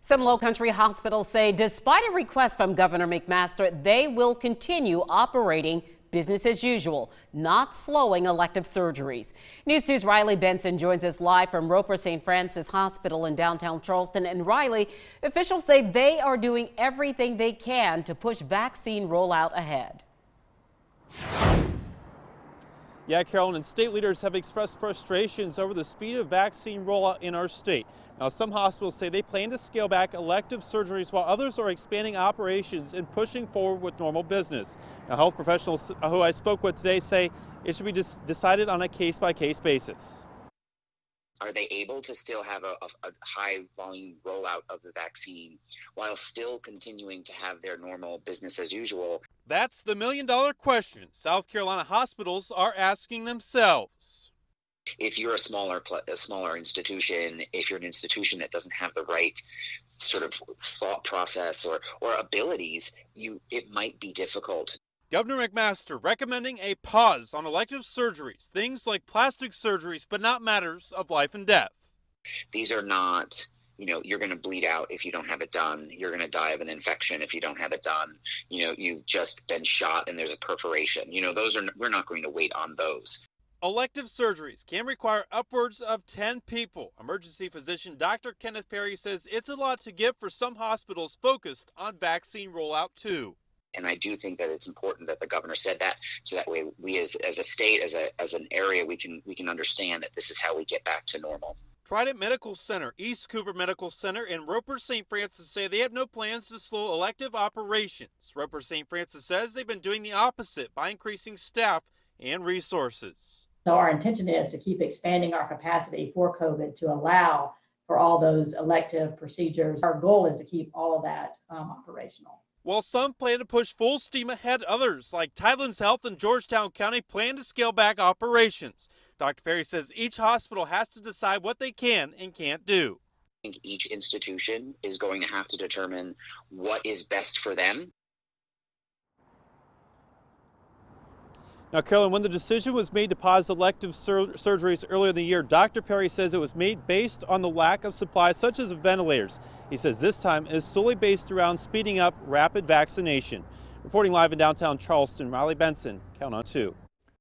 Some low-country hospitals say despite a request from Governor McMaster, they will continue operating business as usual, not slowing elective surgeries. News 2's Riley Benson joins us live from Roper St. Francis Hospital in downtown Charleston. And Riley, officials say they are doing everything they can to push vaccine rollout ahead. Yeah, Carolyn, and state leaders have expressed frustrations over the speed of vaccine rollout in our state. Now, some hospitals say they plan to scale back elective surgeries while others are expanding operations and pushing forward with normal business. Now, health professionals who I spoke with today say it should be decided on a case-by-case basis. Are they able to still have a high volume rollout of the vaccine while still continuing to have their normal business as usual? That's the million-dollar question South Carolina hospitals are asking themselves. If you're a smaller institution, if you're an institution that doesn't have the right sort of thought process or abilities, it might be difficult. Governor McMaster recommending a pause on elective surgeries, things like plastic surgeries, but not matters of life and death. These are not, you're going to bleed out if you don't have it done. You're going to die of an infection if you don't have it done. You've just been shot and there's a perforation. We're not going to wait on those. Elective surgeries can require upwards of 10 people. Emergency physician Dr. Kenneth Perry says it's a lot to give for some hospitals focused on vaccine rollout too. And I do think that it's important that the governor said that, so that way we as a state, as an area, we can understand that this is how we get back to normal. Trident Medical Center, East Cooper Medical Center, and Roper St. Francis say they have no plans to slow elective operations. Roper St. Francis says they've been doing the opposite by increasing staff and resources. So our intention is to keep expanding our capacity for COVID to allow for all those elective procedures. Our goal is to keep all of that operational. While some plan to push full steam ahead, others, like Tidelands Health in Georgetown County, plan to scale back operations. Dr. Perry says each hospital has to decide what they can and can't do. I think each institution is going to have to determine what is best for them. Now, Carolyn, when the decision was made to pause elective surgeries earlier in the year, Dr. Perry says it was made based on the lack of supplies such as ventilators. He says this time is solely based around speeding up rapid vaccination. Reporting live in downtown Charleston, Riley Benson, Count on 2.